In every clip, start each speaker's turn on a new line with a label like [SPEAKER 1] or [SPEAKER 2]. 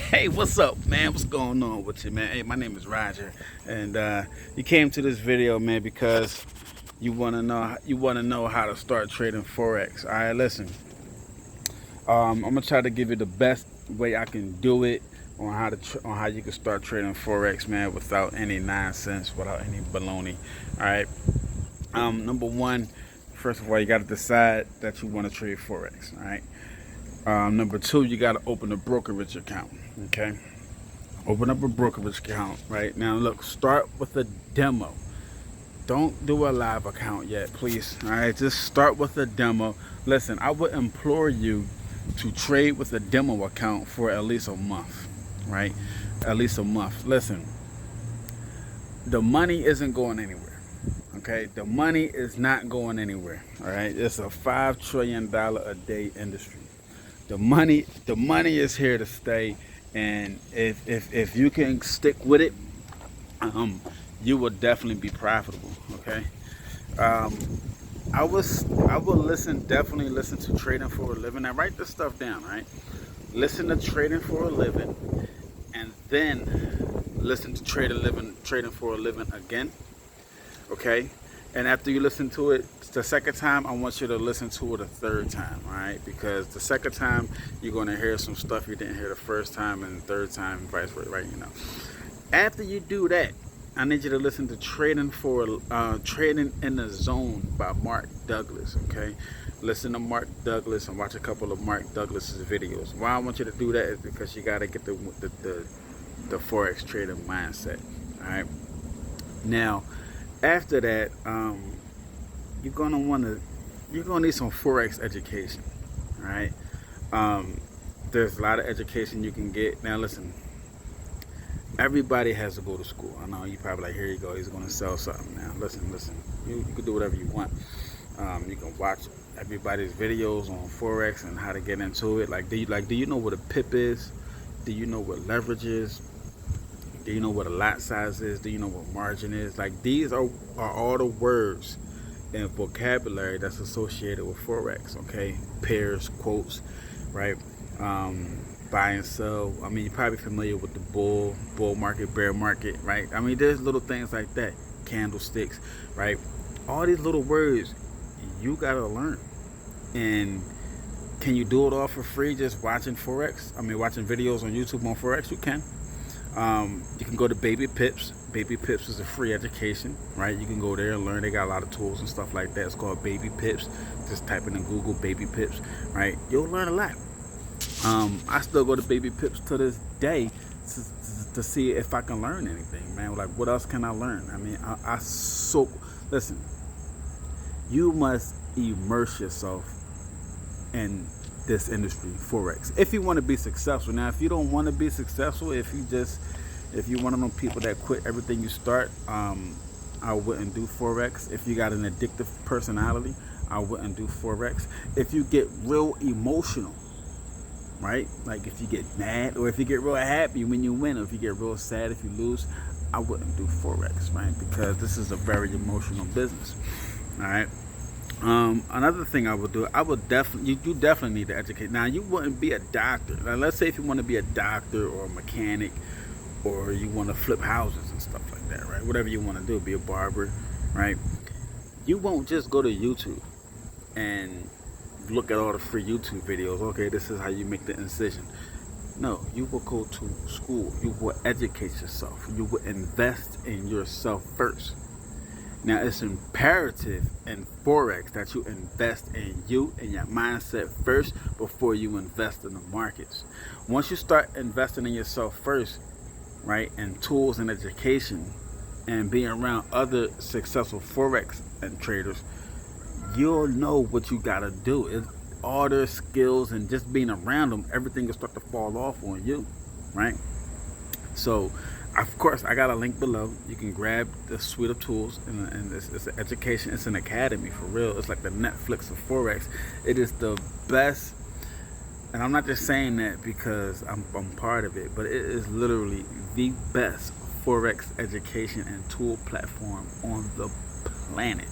[SPEAKER 1] Hey, what's up, man? What's going on with you, man? Hey, my name is Roger, and you came to this video, man, because you want to know how to start trading forex. All right, listen. I'm gonna try to give you the best way I can do it on on how you can start trading forex, man, without any nonsense, without any baloney. All right. Number one, first of all, you got to decide that you want to trade forex. All right. Number two, you got to open a brokerage account. Okay. Open up a brokerage account right now. Look, start with a demo. Don't do a live account yet, please. All right, just start with a demo. Listen, I would implore you to trade with a demo account for at least a month, right? At least a month. Listen, the money isn't going anywhere. Okay, the money is not going anywhere. All right, it's a $5 trillion a day industry. The money is here to stay, and if you can stick with it, um, you will definitely be profitable. Okay, um, I will definitely listen to trading for a living. Now write this stuff down, right? Listen to trading for a living, and then listen to trading for a living again. Okay, and after you listen to it the second time, I want you to listen to it a third time. All right, because the second time you're going to hear some stuff you didn't hear the first time, and the third time vice versa, right? After you do that, I need you to listen to Trading in the Zone by Mark Douglas. Okay, listen to Mark Douglas and watch a couple of Mark Douglas's videos. Why I want you to do that is because you got to get the forex trading mindset. All right, now after that, you're gonna need some forex education. All right, there's a lot of education you can get. Now listen, everybody has to go to school. I know you probably like, here you go, he's gonna sell something. Now listen, you can do whatever you want. You can watch everybody's videos on forex and how to get into it. Do you know what a pip is? Do you know what leverage is? Do you know what a lot size is? Do you know what margin is? Like, these are all the words and vocabulary that's associated with forex. Okay, pairs, quotes, right? Buy and sell. I mean, you're probably familiar with the bull market, bear market, right? I mean, there's little things like that, candlesticks, right? All these little words you gotta learn. And can you do it all for free just watching forex? I mean, watching videos on YouTube on forex? You can. You can go to Baby Pips. Baby Pips is a free education, right? You can go there and learn. They got a lot of tools and stuff like that. It's called Baby Pips. Just type it in Google, Baby Pips, right? You'll learn a lot. I still go to Baby Pips to this day to see if I can learn anything, man. Like, what else can I learn? I mean, listen, you must immerse yourself in this industry, forex, if you want to be successful. Now, if you don't want to be successful, if you one of them people that quit everything you start, I wouldn't do forex. If you got an addictive personality, I wouldn't do forex. If you get real emotional, right, like if you get mad, or if you get real happy when you win, or if you get real sad if you lose, I wouldn't do forex, right? Because this is a very emotional business. All right. Another thing I would do, you definitely need to educate. Now, you wouldn't be a doctor. Now, let's say if you want to be a doctor or a mechanic, or you want to flip houses and stuff like that, right? Whatever you want to do, be a barber, right? You won't just go to YouTube and look at all the free YouTube videos. Okay, this is how you make the incision. No, you will go to school. You will educate yourself. You will invest in yourself first. Now, it's imperative in forex that you invest in you and your mindset first before you invest in the markets. Once you start investing in yourself first, right, and tools and education, and being around other successful forex and traders, you'll know what you gotta do. All their skills, and just being around them, everything will start to fall off on you, right? So, of course, I got a link below. You can grab the suite of tools, and it's an education. It's an academy for real. It's like the Netflix of forex. It is the best, and I'm not just saying that because I'm part of it, but it is literally the best forex education and tool platform on the planet,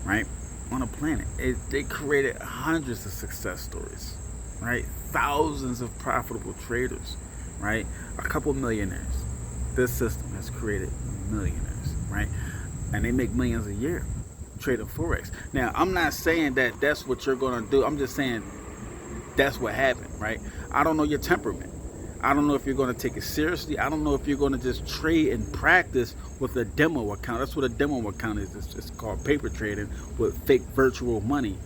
[SPEAKER 1] right? On the planet. They created hundreds of success stories, right? Thousands of profitable traders, right? A couple millionaires. This system has created millionaires, right? And they make millions a year trading Forex. Now, I'm not saying that that's what you're going to do. I'm just saying that's what happened, right? I don't know your temperament. I don't know if you're going to take it seriously. I don't know if you're going to just trade and practice with a demo account. That's what a demo account is. It's called paper trading with fake virtual money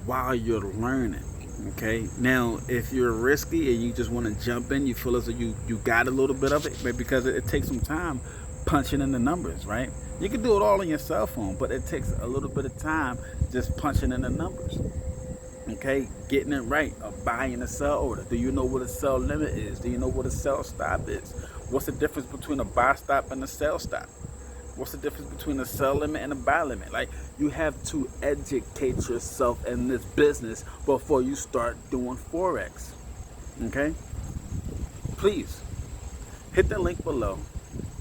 [SPEAKER 1] while you're learning. Okay, now if you're risky and you just want to jump in, you feel as though you got a little bit of it, but because it takes some time punching in the numbers, right? You can do it all on your cell phone, but it takes a little bit of time just punching in the numbers. Okay, getting it right, a buy and a sell order. Do you know what a sell limit is? Do you know what a sell stop is? What's the difference between a buy stop and a sell stop? What's the difference between a sell limit and a buy limit? Like, you have to educate yourself in this business before you start doing Forex. Okay? Please, hit the link below.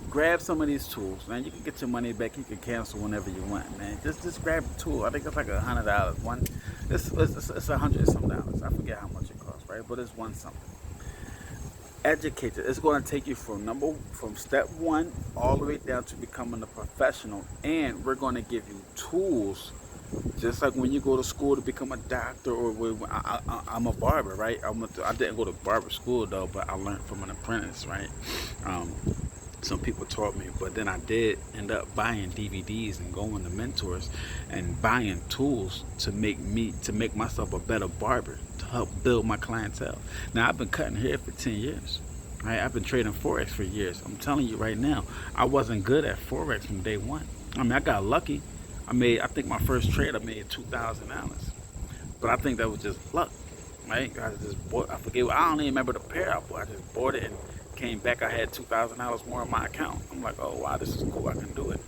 [SPEAKER 1] Grab some of these tools, man. You can get your money back. You can cancel whenever you want, man. Just grab a tool. I think it's like $100. It's $100-some. I forget how much it costs, right? But it's one something. Educate it. It's going to take you from step one all the way down to becoming a professional, and we're going to give you tools, just like when you go to school to become a doctor, or I'm a barber, right? I didn't go to barber school though, but I learned from an apprentice, right? Some people taught me, but then I did end up buying DVDs and going to mentors and buying tools to make myself a better barber, to help build my clientele. Now, I've been cutting hair for 10 years, right? I've been trading Forex for years. I'm telling you right now, I wasn't good at Forex from day one. I mean, I got lucky. I think my first trade I made $2,000, but I think that was just luck, right? I don't even remember the pair I bought. I just bought it and came back, I had $2,000 more in my account. I'm like, oh wow, this is cool, I can do it.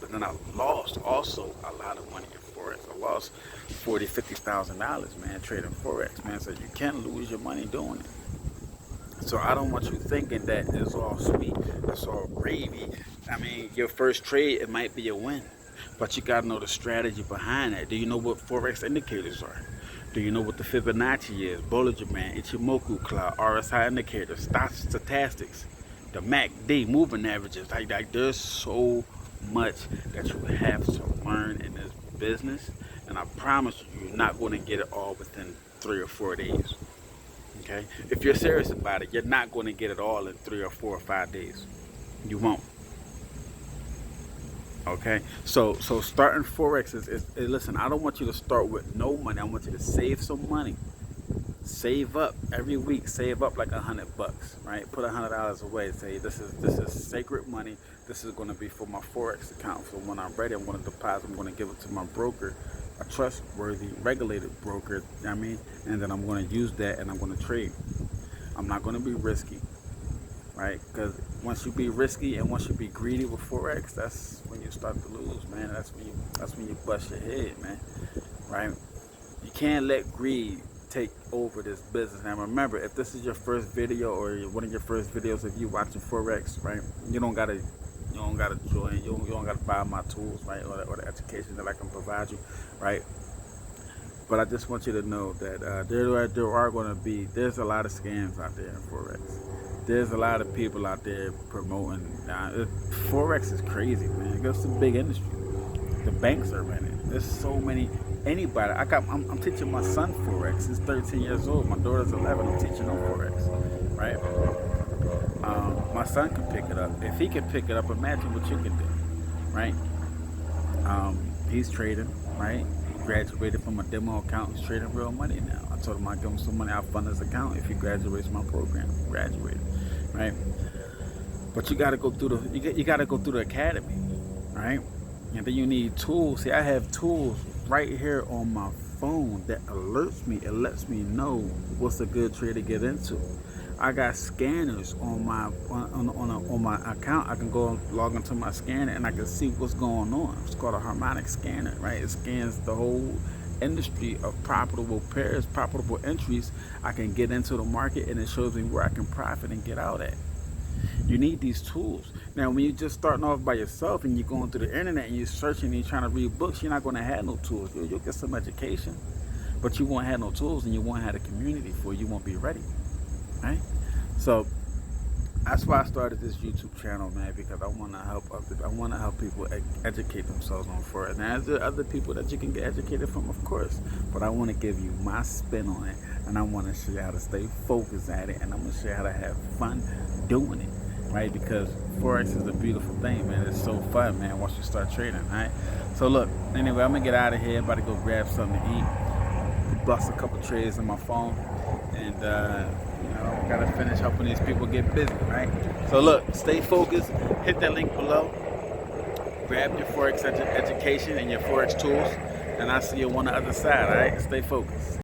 [SPEAKER 1] But then I lost also a lot of money in Forex. I lost $40,000-$50,000, man, trading Forex, man. So you can lose your money doing it. So I don't want you thinking that it's all sweet, it's all gravy. I mean, your first trade, it might be a win, but you gotta know the strategy behind it. Do you know what Forex indicators are? Do you know what the Fibonacci is, Bollinger Band, Ichimoku Cloud, RSI indicators, stochastics, the MACD, moving averages? Like there's so much that you have to learn in this business, and I promise you, you're not going to get it all within 3 or 4 days. Okay? If you're serious about it, you're not going to get it all in 3 or 4 or 5 days. You won't. Okay, so starting Forex is listen, I don't want you to start with no money. I want you to save some money. Save up every week. Save up like $100, right? Put $100 away. Say this is sacred money. This is going to be for my Forex account. So when I'm ready, I'm going to deposit. I'm going to give it to my broker, a trustworthy, regulated broker. You know what I mean, and then I'm going to use that and I'm going to trade. I'm not going to be risky. Right, because once you be risky and once you be greedy with Forex, that's when you start to lose, man. That's when you bust your head, man. Right? You can't let greed take over this business. Now remember, if this is your first video or one of your first videos of you watching Forex, right? You don't gotta join. You don't gotta buy my tools, right, or the education that I can provide you, right? But I just want you to know that there's a lot of scams out there in Forex. There's a lot of people out there promoting. Forex is crazy, man. It's a big industry. The banks are in it. There's so many. Anybody. I'm teaching my son Forex. He's 13 years old. My daughter's 11. I'm teaching him Forex, right? My son can pick it up. If he can pick it up, imagine what you can do, right? He's trading, right? He graduated from a demo account. He's trading real money now. I told him I'd give him some money. I'll fund his account if he graduates my program. Graduated, right? But you got to go through the academy, right? And then you need tools. See, I have tools right here on my phone that alerts me. It lets me know what's a good trade to get into. I got scanners on my account. I can go and log into my scanner and I can see what's going on. It's called a harmonic scanner, right? It scans the whole industry of profitable pairs, profitable entries. I can get into the market and it shows me where I can profit and get out at. You need these tools. Now, when you're just starting off by yourself and you're going through the internet and you're searching and you're trying to read books, you're not going to have no tools. You'll get some education, but you won't have no tools and you won't have a community for it. You won't be ready, right? So that's why I started this YouTube channel, man, because I want to help people educate themselves on Forex. Now, there's other people that you can get educated from, of course, but I want to give you my spin on it, and I want to show you how to stay focused at it, and I'm going to show you how to have fun doing it, right? Because Forex is a beautiful thing, man. It's so fun, man, once you start trading, right? So look, anyway, I'm going to get out of here. I'm about to go grab something to eat, bust a couple trades on my phone, and gotta finish helping these people get busy, right? So look, stay focused, hit that link below, grab your Forex education and your Forex tools, and I'll see you on the other side, all right? Stay focused.